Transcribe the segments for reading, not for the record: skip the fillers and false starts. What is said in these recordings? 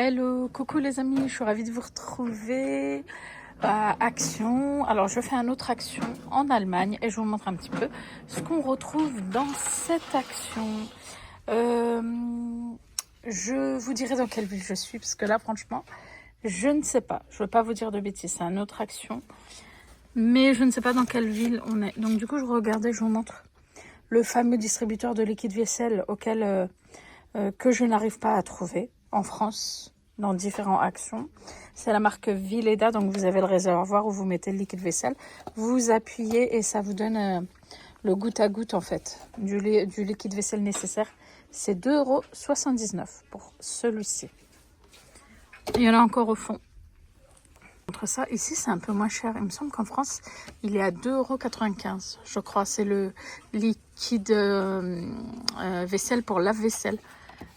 Hello, coucou les amis, je suis ravie de vous retrouver à Action. Alors je fais une autre action en Allemagne et je vous montre un petit peu ce qu'on retrouve dans cette action. Je vous dirai dans quelle ville je suis parce que là franchement je ne sais pas. Je ne veux pas vous dire de bêtises, c'est une autre action. Mais je ne sais pas dans quelle ville on est. Donc du coup je regardais, je vous montre le fameux distributeur de liquide vaisselle auquel que je n'arrive pas à trouver en France dans différentes actions. C'est la marque Vileda, donc vous avez le réservoir où vous mettez le liquide vaisselle. Vous appuyez et ça vous donne le goutte à goutte en fait du liquide vaisselle nécessaire. C'est 2,79 € pour celui-ci. Il y en a encore au fond. Entre ça, ici c'est un peu moins cher. Il me semble qu'en France, il est à 2,95 €. Je crois c'est le liquide vaisselle pour lave-vaisselle.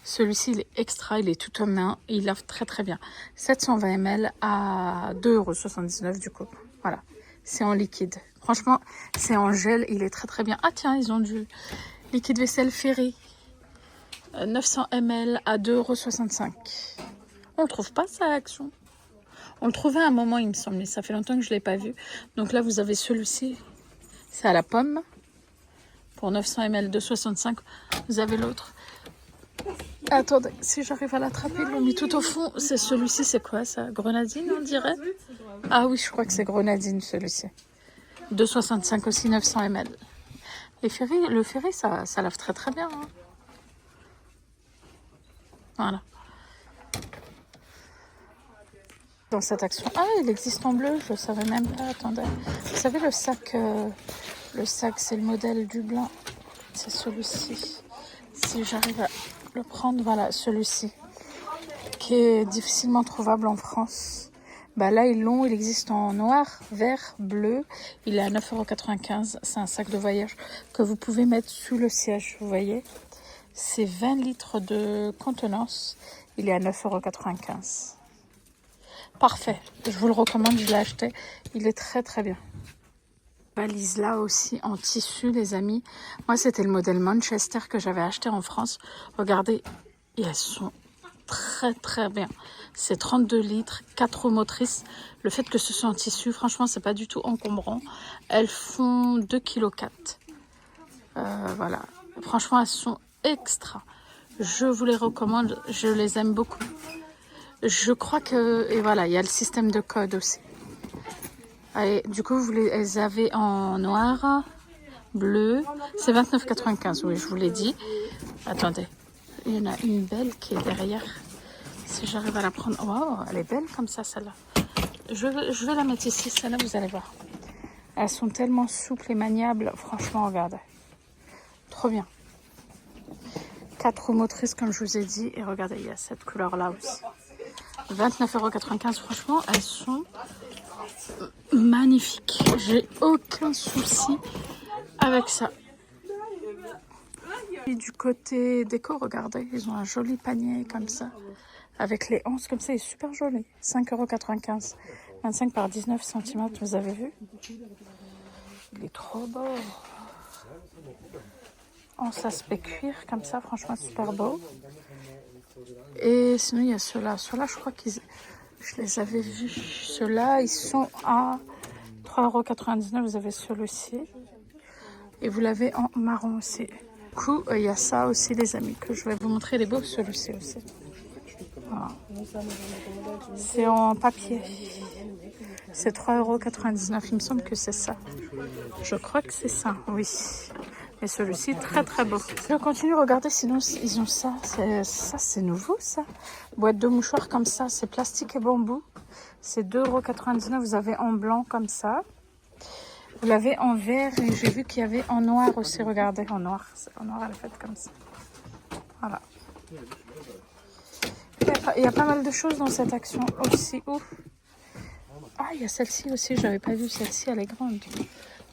Celui-ci, il est extra, il est tout en main, il lave très très bien. 720 ml à 2,79 € du coup. Voilà, c'est en liquide. Franchement, c'est en gel, il est très très bien. Ah tiens, ils ont du liquide vaisselle Ferry. 900 ml à 2,65 €. On ne trouve pas ça à Action. On le trouvait à un moment, il me semble, mais ça fait longtemps que je ne l'ai pas vu. Donc là, vous avez celui-ci, c'est à la pomme. Pour 900 ml, 2,65 €. Vous avez l'autre. Attendez, si j'arrive à l'attraper, ils l'ont mis tout au fond. C'est celui-ci, c'est quoi ça? Grenadine, on dirait? Ah oui, je crois que c'est grenadine celui-ci. 2,65 € aussi, 900 ml. Le ferry, ça lave très très bien. Hein. Voilà. Dans cette action. Ah, il existe en bleu, je ne savais même pas. Attendez. Vous savez, le sac, c'est le modèle du blanc. C'est celui-ci. Si j'arrive à le prendre, voilà, celui-ci. Qui est difficilement trouvable en France. Bah là, il existe en noir, vert, bleu. Il est à 9,95 €. C'est un sac de voyage que vous pouvez mettre sous le siège, vous voyez. C'est 20 litres de contenance. Il est à 9,95 €. Parfait. Je vous le recommande, je l'ai acheté. Il est très très bien. Valise là aussi en tissu, les amis. Moi, c'était le modèle Manchester que j'avais acheté en France. Regardez, et elles sont très très bien. C'est 32 litres, 4 roues motrices. Le fait que ce soit en tissu, franchement, c'est pas du tout encombrant. Elles font 2,4 kg. Voilà. Franchement, elles sont extra. Je vous les recommande. Je les aime beaucoup. Je crois que... Et voilà, il y a le système de code aussi. Allez, du coup, vous les avez en noir, bleu. C'est 29,95 €, oui, je vous l'ai dit. Attendez. Il y en a une belle qui est derrière. Si j'arrive à la prendre... Oh, elle est belle comme ça, celle-là. Je vais la mettre ici, celle-là, vous allez voir. Elles sont tellement souples et maniables. Franchement, regardez. Trop bien. 4 roues motrices, comme je vous ai dit. Et regardez, il y a cette couleur-là aussi. 29,95 €. Franchement, elles sont magnifiques. J'ai aucun souci avec ça. Et du côté déco, regardez, ils ont un joli panier comme ça. Avec les anses comme ça, il est super joli. 5,95 €. 25 par 19 cm, vous avez vu? Il est trop beau. Anse aspect cuir comme ça, franchement super beau. Et sinon, il y a ceux-là. Ceux-là, je crois je les avais vus. Ceux-là, ils sont à 3,99 €. Vous avez celui-ci. Et vous l'avez en marron aussi. Du coup, il y a ça aussi, les amis, que je vais vous montrer. Il est beau, celui-ci aussi. Voilà. C'est en papier. C'est 3,99 €. Il me semble que c'est ça. Je crois que c'est ça, oui. Et celui-ci, très très beau. Je continue, regardez, sinon ils ont ça. Ça, c'est nouveau, ça. Boîte de mouchoirs comme ça, c'est plastique et bambou. C'est 2,99 €. Vous avez en blanc comme ça. Vous l'avez en vert et j'ai vu qu'il y avait en noir aussi. Regardez, en noir. En noir, elle est faite comme ça. Voilà. Il y a pas mal de choses dans cette action aussi. Ouf. Ah, il y a celle-ci aussi. Je n'avais pas vu celle-ci. Elle est grande.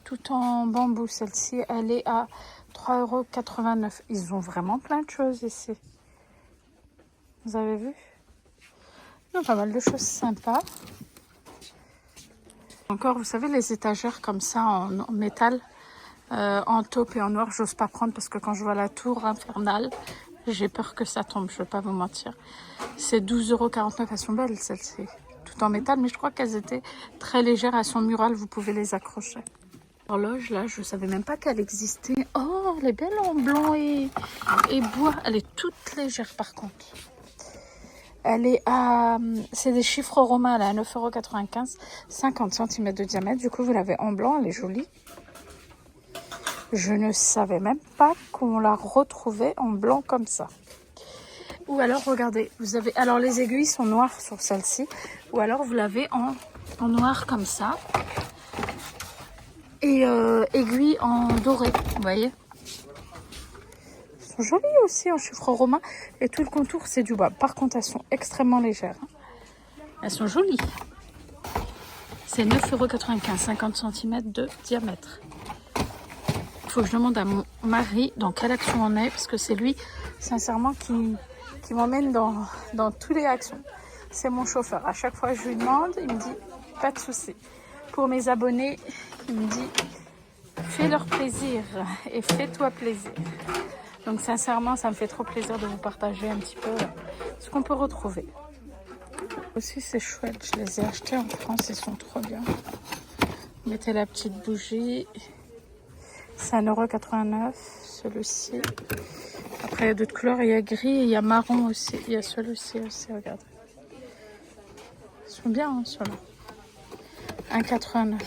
Tout en bambou. Celle-ci, elle est à 3,89 €. Ils ont vraiment plein de choses ici. Vous avez vu? Il y a pas mal de choses sympas. Encore, vous savez, les étagères comme ça en métal, en taupe et en noir, j'ose pas prendre parce que quand je vois la tour infernale, J'ai peur que ça tombe, je ne vais pas vous mentir. C'est 12,49 €. Elles sont belles, celles-ci. Tout en métal, mais je crois qu'elles étaient très légères. Elles sont murales, vous pouvez les accrocher. L'horloge, là, je ne savais même pas qu'elle existait. Oh, elle est belle en blanc et bois. Elle est toute légère, par contre. Elle est à... C'est des chiffres romains, elle est à 9,95 €, 50 cm de diamètre. Du coup, vous l'avez en blanc, elle est jolie. Je ne savais même pas qu'on la retrouvait en blanc comme ça. Ou alors, regardez, vous avez... Alors, les aiguilles sont noires sur celle-ci. Ou alors, vous l'avez en noir comme ça. Et aiguilles en doré, vous voyez. Elles sont jolies aussi en chiffres romains. Et tout le contour, c'est du bois. Par contre, elles sont extrêmement légères. Elles sont jolies. C'est 9,95 €, 50 cm de diamètre. Il faut que je demande à mon mari dans quelle action on est, parce que c'est lui, sincèrement, qui m'emmène dans toutes les actions. C'est mon chauffeur. À chaque fois que je lui demande, il me dit pas de souci. Pour mes abonnés, il me dit fais leur plaisir et fais-toi plaisir. Donc sincèrement, ça me fait trop plaisir de vous partager un petit peu ce qu'on peut retrouver. Aussi, c'est chouette. Je les ai achetés en France, ils sont trop bien. Mettez la petite bougie. C'est 1,89 €, celui-ci. Après, il y a d'autres couleurs. Il y a gris et il y a marron aussi. Il y a celui-ci aussi, regardez. Ils sont bien, hein, ceux-là. 1,89 €.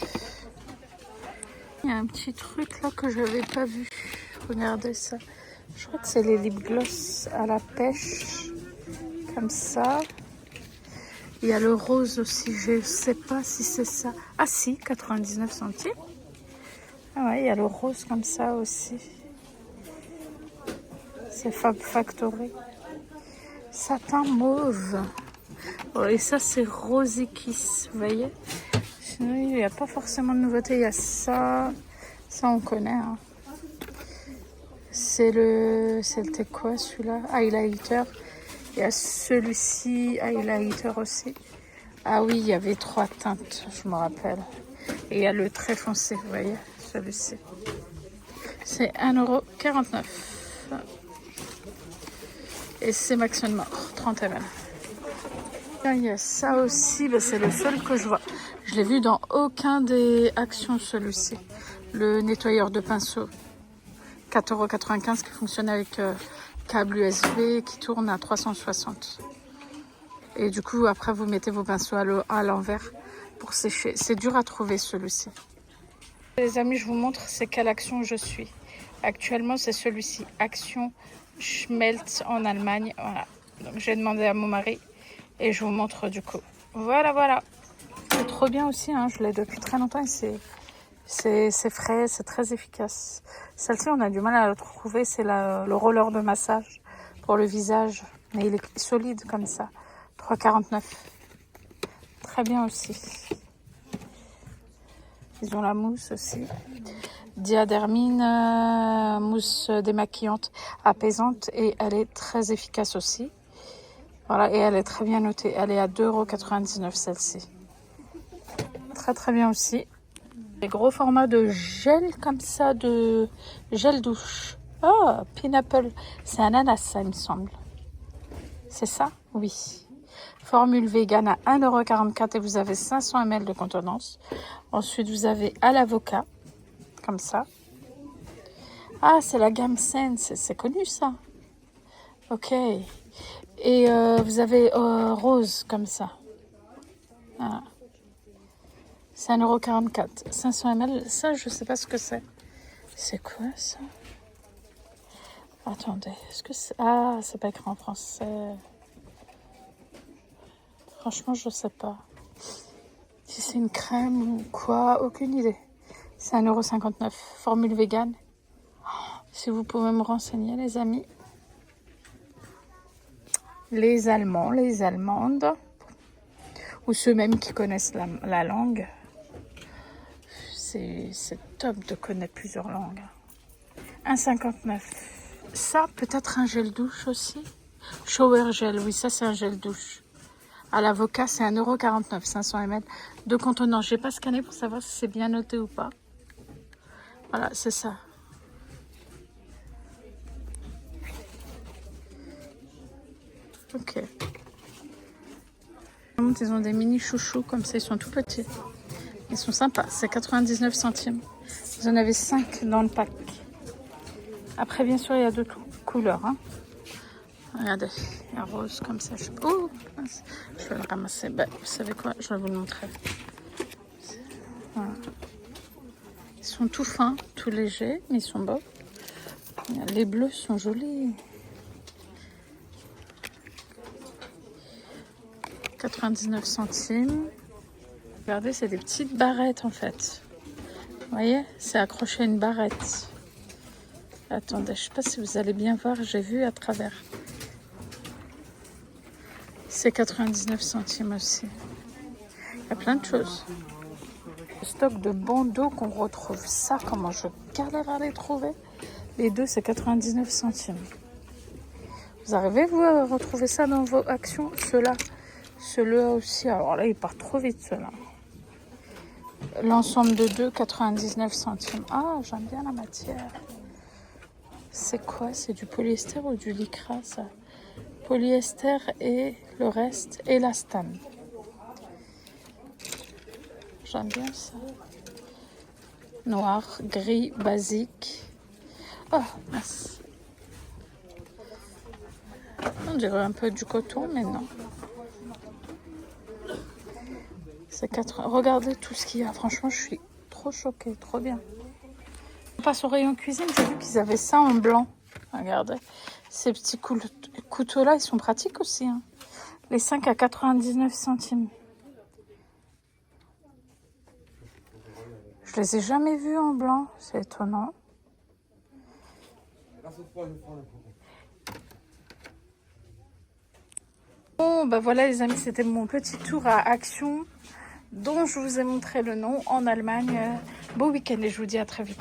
Il y a un petit truc là que je n'avais pas vu. Regardez ça. Je crois que c'est les lip gloss à la pêche. Comme ça. Il y a le rose aussi. Je ne sais pas si c'est ça. Ah si, 99 centimes. Ah ouais, il y a le rose comme ça aussi. C'est Fab Factory. Satin mauve. Oh, et ça, c'est Rosy Kiss, vous voyez. Sinon, il n'y a pas forcément de nouveauté. Il y a ça. Ça, on connaît. Hein. C'était quoi celui-là? Highlighter. Il y a celui-ci, highlighter aussi. Ah oui, il y avait 3 teintes, je me rappelle. Et il y a le très foncé, vous voyez, celui-ci. C'est 1,49 €. Et c'est Max Mort, 30 ml. Il y a ça aussi, ben c'est le seul que je vois. Je l'ai vu dans aucun des actions, celui-ci. Le nettoyeur de pinceau. 4,95 € qui fonctionne avec câble USB qui tourne à 360. Et du coup, après, vous mettez vos pinceaux à l'envers pour sécher. C'est dur à trouver, celui-ci. Les amis, je vous montre c'est quelle action je suis. Actuellement, c'est celui-ci. Action Schmelz en Allemagne. Voilà. Donc, j'ai demandé à mon mari et je vous montre du coup. Voilà, voilà. C'est trop bien aussi. Hein. Je l'ai depuis très longtemps et c'est frais, c'est très efficace. Celle-ci, on a du mal à la trouver. C'est le roller de massage pour le visage. Mais il est solide comme ça. 3,49 €. Très bien aussi. Ils ont la mousse aussi. Diadermine, mousse démaquillante, apaisante. Et elle est très efficace aussi. Voilà, et elle est très bien notée. Elle est à 2,99 € celle-ci. Très très bien aussi. Des gros formats de gel comme ça, de gel douche. Ah, pineapple. C'est ananas, ça, il me semble. C'est ça? Oui. Formule vegan à 1,44 € et vous avez 500 ml de contenance. Ensuite, vous avez à l'avocat, comme ça. Ah, c'est la gamme Sense, c'est connu ça. Ok. Et vous avez rose, comme ça. Voilà. C'est 1,44 €. 500 ml, ça, je sais pas ce que c'est. C'est quoi ça? Attendez, est-ce que c'est... Ah, c'est pas écrit en français. Franchement, je sais pas. Si c'est une crème ou quoi, aucune idée. C'est 1,59 €. Formule vegan. Si vous pouvez me renseigner, les amis. Les Allemands, les Allemandes. Ou ceux même qui connaissent la langue. C'est top de connaître plusieurs langues. 1,59 €. Ça, peut-être un gel douche aussi. Shower gel, oui, ça c'est un gel douche. À l'avocat, c'est 1,49 €, 500 ml de contenance. Je n'ai pas scanné pour savoir si c'est bien noté ou pas. Voilà, c'est ça. Ok. Ils ont des mini chouchous comme ça, ils sont tout petits. Ils sont sympas, c'est 99 centimes. Vous en avez 5 dans le pack. Après, bien sûr, il y a d'autres couleurs. Hein. Regardez, il y a rose comme ça. Oh, je vais le ramasser. Ben, vous savez quoi, je vais vous le montrer. Voilà. Ils sont tout fins, tout légers, mais ils sont beaux. Les bleus sont jolis. 99 centimes. Regardez, c'est des petites barrettes en fait. Vous voyez, c'est accroché à une barrette. Attendez, je ne sais pas si vous allez bien voir, j'ai vu à travers. C'est 99 centimes aussi. Il y a plein de choses. Le stock de bandeaux qu'on retrouve. Ça, comment je galère à les trouver. Les deux, c'est 99 centimes. Vous arrivez, vous, à retrouver ça dans vos actions? Ceux-là aussi. Alors là, ils partent trop vite, ceux-là. L'ensemble de deux, 99 centimes. Ah, j'aime bien la matière. C'est quoi? C'est du polyester ou du lycra, ça? Polyester et le reste, élastane. J'aime bien ça. Noir, gris, basique. Oh, mince. On dirait un peu du coton, mais non. C'est 4... Regardez tout ce qu'il y a. Franchement, je suis trop choquée. Trop bien. On passe au rayon cuisine. J'ai vu qu'ils avaient ça en blanc. Regardez. Ces petits couteaux-là, ils sont pratiques aussi. Hein. Les 5 à 99 centimes. Je les ai jamais vus en blanc. C'est étonnant. Bon, bah voilà les amis, c'était mon petit tour à Action dont je vous ai montré le nom en Allemagne. Beau week-end et je vous dis à très vite.